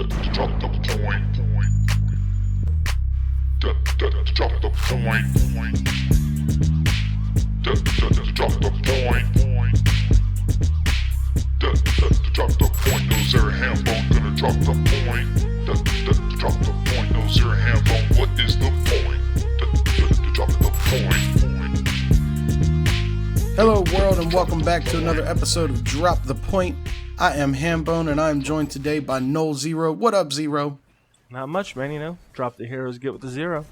Drop the point. Drop the point. Drop the point. Drop the point. Nolxero Hambone gonna drop the point. Drop the point. Nolxero Hambone. What is the point? Drop the point. Hello world and welcome back to another episode of Drop the Point. I am Hambone and I am joined today by Nolxero. What up, Zero? Not much, man, drop the heroes, get with the zero.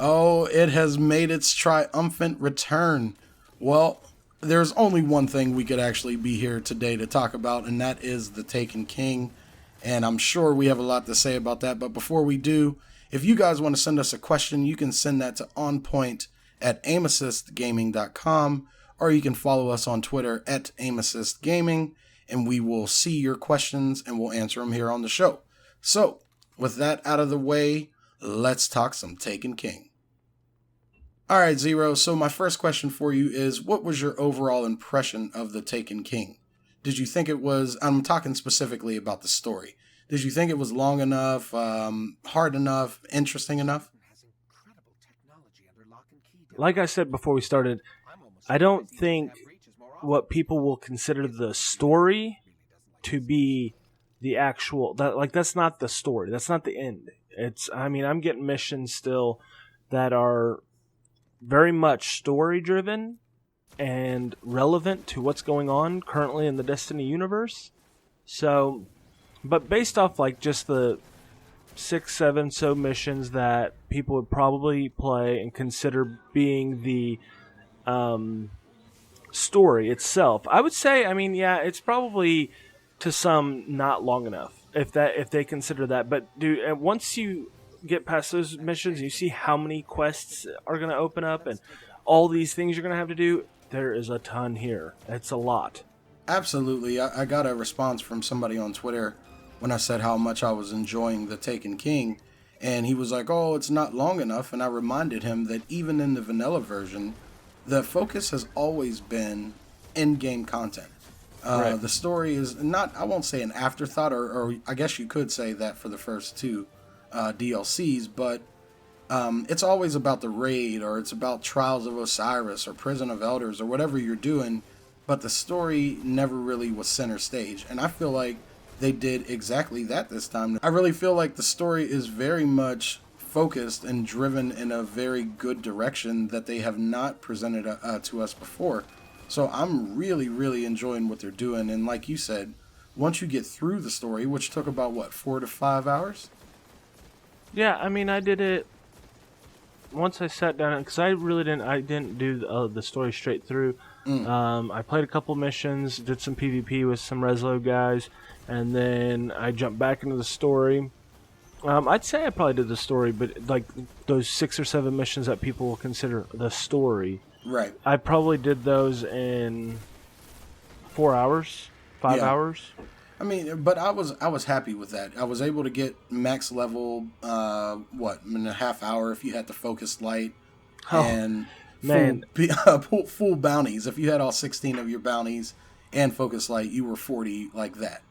Oh, it has made its triumphant return. Well, there's only one thing we could actually be here today to talk about, and that is the Taken King. And I'm sure we have a lot to say about that, but before we do, if you guys want to send us a question, you can send that to onpoint@aimassistgaming.com, or you can follow us on Twitter @aimassistgaming, and we will see your questions and we'll answer them here on the show. So, with that out of the way, let's talk some Taken King. All right, Zero, so my first question for you is, what was your overall impression of the Taken King? Did you think it was, I'm talking specifically about the story, did you think it was long enough, hard enough, interesting enough? Like I said before we started, I don't think what people will consider the story to be the actual, that's not the story. That's not the end. I'm getting missions still that are very much story driven and relevant to what's going on currently in the Destiny universe. So, but based off just the 6, 7 so missions that people would probably play and consider being the story itself, I would say, it's probably to some not long enough if they consider that. But dude, once you get past those missions, you see how many quests are going to open up and all these things you're going to have to do. There is a ton here. It's a lot. Absolutely. I got a response from somebody on Twitter when I said how much I was enjoying the Taken King, and he was like, oh, it's not long enough. And I reminded him that even in the vanilla version, the focus has always been in-game content. Right. The story is not, I won't say an afterthought, or I guess you could say that for the first 2 DLCs, but it's always about the raid, or it's about Trials of Osiris, or Prison of Elders, or whatever you're doing, but the story never really was center stage, and I feel like they did exactly that this time. I really feel like the story is very much focused and driven in a very good direction that they have not presented to us before. So I'm really, really enjoying what they're doing. And like you said, once you get through the story, which took about, 4 to 5 hours? Yeah, I did it once I sat down, because I didn't do the story straight through. I played a couple missions, did some PvP with some Reslo guys, and then I jumped back into the story. I'd say I probably did the story, but those 6 or 7 missions that people will consider the story, right? I probably did those in 4 hours, 5 hours. But I was happy with that. I was able to get max level, in a half hour if you had the focused light, and full bounties. If you had all 16 of your bounties and focused light, you were 40 like that.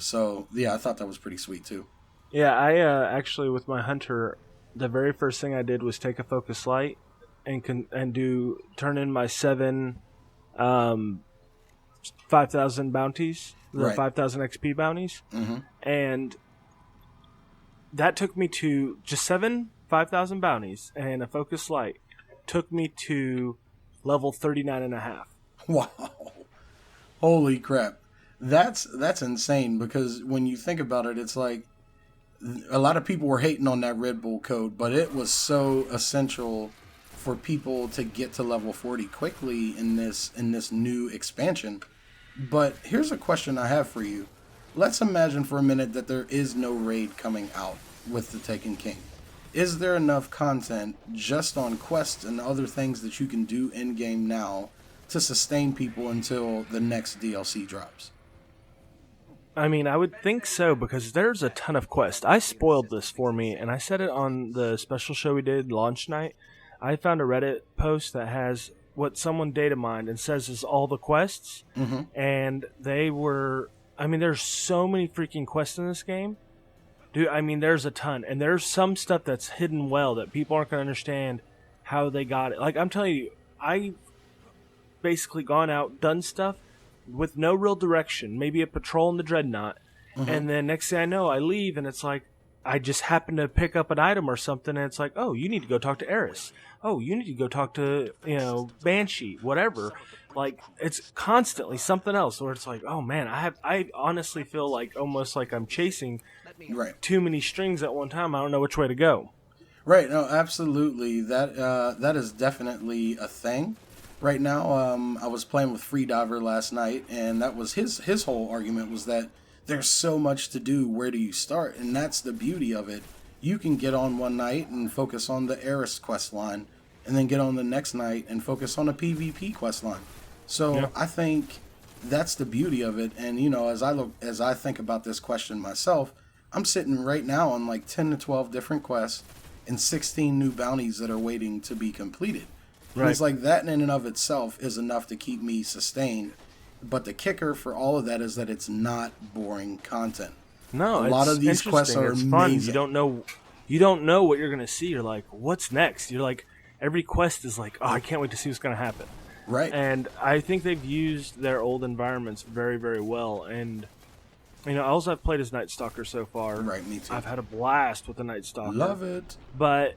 So yeah, I thought that was pretty sweet too. Yeah, I actually with my hunter, the very first thing I did was take a focus light and turn in my 7 5,000 bounties, the 5,000 XP bounties, and that took me to just 7 5,000 bounties and a focus light. Took me to level 39.5. Wow, holy crap! That's insane, because when you think about it, it's like a lot of people were hating on that Red Bull code, but it was so essential for people to get to level 40 quickly in this new expansion. But here's a question I have for you. Let's imagine for a minute that there is no raid coming out with the Taken King. Is there enough content just on quests and other things that you can do in-game now to sustain people until the next DLC drops? I would think so, because there's a ton of quests. I spoiled this for me, and I said it on the special show we did, launch night. I found a Reddit post that has what someone data mined and says is all the quests, and they were... there's so many freaking quests in this game Dude, I mean, there's a ton. And there's some stuff that's hidden well that people aren't going to understand how they got it. Like, I'm telling you, I basically gone out, done stuff with no real direction. Maybe a patrol in the Dreadnought. And then next thing I know, I leave, and it's like, I just happen to pick up an item or something, and it's like, oh, you need to go talk to Eris. Oh, you need to go talk to, Banshee, whatever. Like, it's constantly something else where it's like, oh man, I honestly feel like almost like I'm chasing too many strings at one time. I don't know which way to go. Right. No, absolutely. That is definitely a thing. Right now, I was playing with Freediver last night, and that was his whole argument was that there's so much to do. Where do you start? And that's the beauty of it. You can get on one night and focus on the Eris quest line, and then get on the next night and focus on a PvP quest line. So I think that's the beauty of it. And as I think about this question myself, I'm sitting right now on like 10 to 12 different quests and 16 new bounties that are waiting to be completed. And it's like that in and of itself is enough to keep me sustained. But the kicker for all of that is that it's not boring content. No, a lot of these quests are amazing. Fun. You don't know what you're gonna see. You're like, what's next? You're like, every quest is like, oh, I can't wait to see what's gonna happen. Right. And I think they've used their old environments very, very well. And also I've played as Night Stalker so far. Right, me too. I've had a blast with the Night Stalker. Love it. But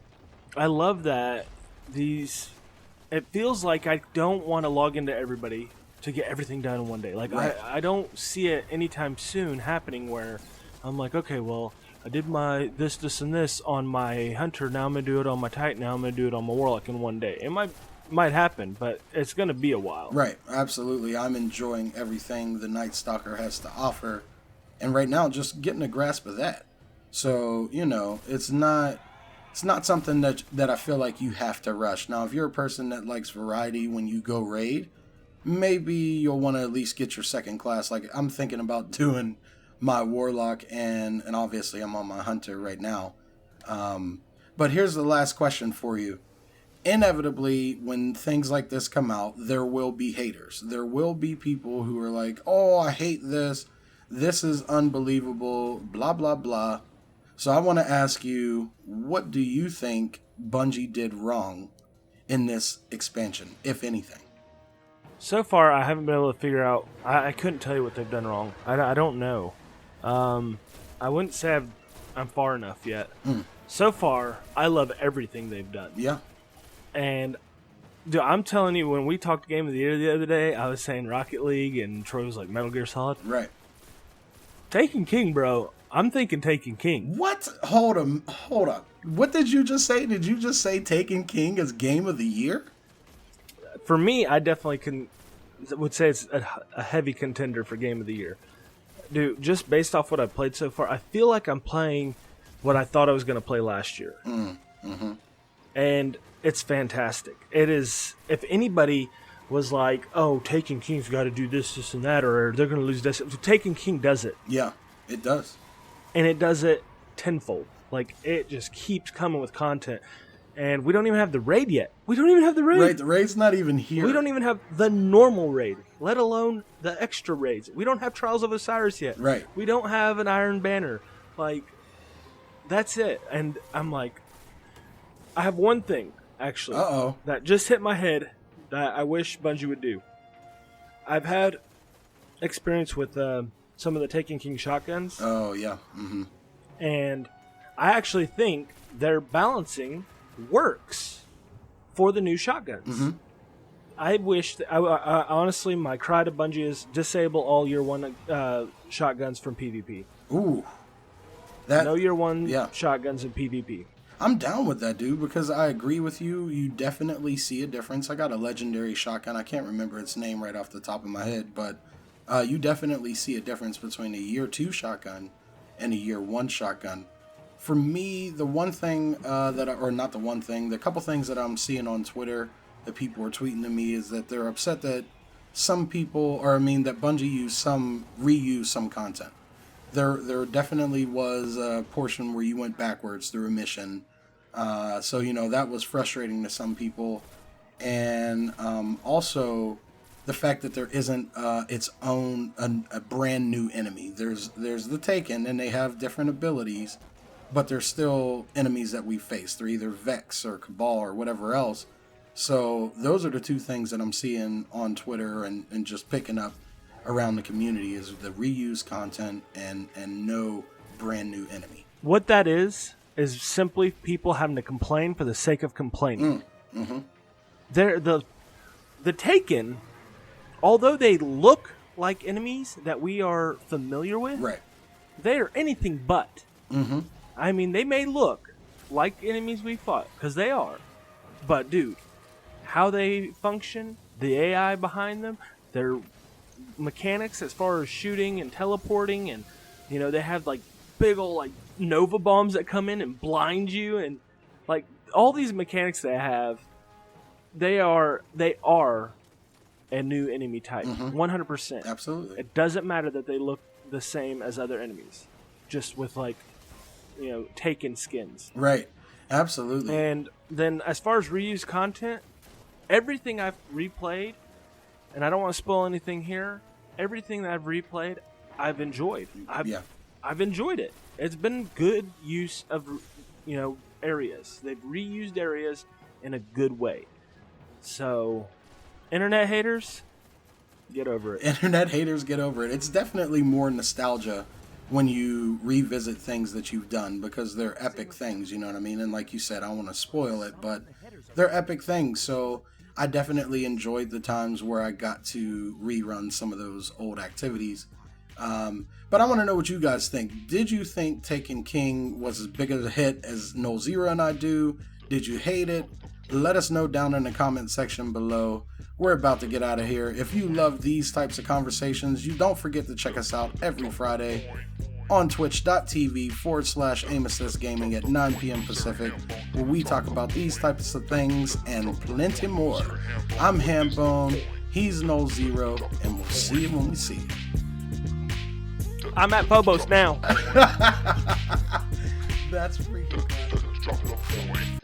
I love that it feels like I don't want to log into everybody to get everything done in one day. Like, I don't see it anytime soon happening where I'm like, okay, well, I did my this, and this on my Hunter. Now I'm going to do it on my Titan. Now I'm going to do it on my Warlock in one day. It might happen, but it's going to be a while. Right, absolutely. I'm enjoying everything the Night Stalker has to offer. And right now, just getting a grasp of that. So, it's not something that I feel like you have to rush. Now, if you're a person that likes variety when you go raid, maybe you'll want to at least get your second class. Like, I'm thinking about doing my Warlock, and obviously I'm on my Hunter right now. But here's the last question for you. Inevitably, when things like this come out, there will be haters. There will be people who are like, oh, I hate this. This is unbelievable, blah, blah, blah. So I want to ask you, what do you think Bungie did wrong in this expansion, if anything? So far, I haven't been able to figure out. I couldn't tell you what they've done wrong. I don't know. I wouldn't say I'm far enough yet. So far, I love everything they've done. Yeah. And dude, I'm telling you, when we talked Game of the Year the other day, I was saying Rocket League, and Troy was like Metal Gear Solid. Right. Taken King, bro. I'm thinking Taken King. What? Hold up. What did you just say? Did you just say Taken King is Game of the Year? For me, I definitely would say it's a heavy contender for Game of the Year. Dude, just based off what I've played so far, I feel like I'm playing what I thought I was going to play last year. And it's fantastic. It is, if anybody was like, oh, Taken King's got to do this, and that, or they're going to lose this, Taken King does it. Yeah, it does. And it does it tenfold. Like, it just keeps coming with content. And we don't even have the raid yet. Right, the raid's not even here. We don't even have the normal raid, let alone the extra raids. We don't have Trials of Osiris yet. Right. We don't have an Iron Banner. Like, that's it. And I'm like, I have one thing, actually, that just hit my head that I wish Bungie would do. I've had experience with some of the Taken King shotguns. Oh, yeah. And I actually think their balancing works for the new shotguns. I wish that, I honestly, my cry to Bungie is disable all year one shotguns from PvP. Ooh. No year one shotguns in PvP. I'm down with that, dude, because I agree with you. You definitely see a difference. I got a legendary shotgun. I can't remember its name right off the top of my head, but you definitely see a difference between a year 2 shotgun and a year 1 shotgun. For me, the one thing the couple things that I'm seeing on Twitter that people are tweeting to me is that they're upset that that Bungie reused some content. There definitely was a portion where you went backwards through a mission. So, that was frustrating to some people. And also, the fact that there isn't its own a brand new enemy. There's the Taken, and they have different abilities, but they're still enemies that we face. They're either Vex or Cabal or whatever else. So those are the two things that I'm seeing on Twitter and just picking up around the community is the reused content and no brand new enemy. What that is simply people having to complain for the sake of complaining. Mm-hmm. The Taken, although they look like enemies that we are familiar with, Right. they are anything but. Mm-hmm. I mean, they may look like enemies we fought, because they are. But, dude, how they function, the AI behind them, their mechanics as far as shooting and teleporting, and, you know, they have, like, big old, like, Nova bombs that come in and blind you, and, like, all these mechanics they have, they are a new enemy type. 100%. Absolutely. It doesn't matter that they look the same as other enemies. Just with, like, you know, Taken skins. Right. Absolutely. And then as far as reused content, everything I've replayed, and I don't want to spoil anything here, everything that I've replayed, I've enjoyed. I've enjoyed it. It's been good use of, you know, areas. They've reused areas in a good way. So, internet haters, get over it. Internet haters, get over it. It's definitely more nostalgia when you revisit things that you've done because they're epic things, you know what I mean? And like you said, I don't want to spoil it, but they're epic things. So I definitely enjoyed the times where I got to rerun some of those old activities. But I want to know what you guys think. Did you think Taken King was as big of a hit as Nolxero and I do? Did you hate it? Let us know down in the comment section below. We're about to get out of here. If you love these types of conversations, you don't forget to check us out every Friday on twitch.tv/AimAssistGaming at 9 p.m. Pacific, where we talk about these types of things and plenty more. I'm Hambone, he's Nolxero, and we'll see you when we see you. I'm at Phobos now. That's freaking cool. Drop the point.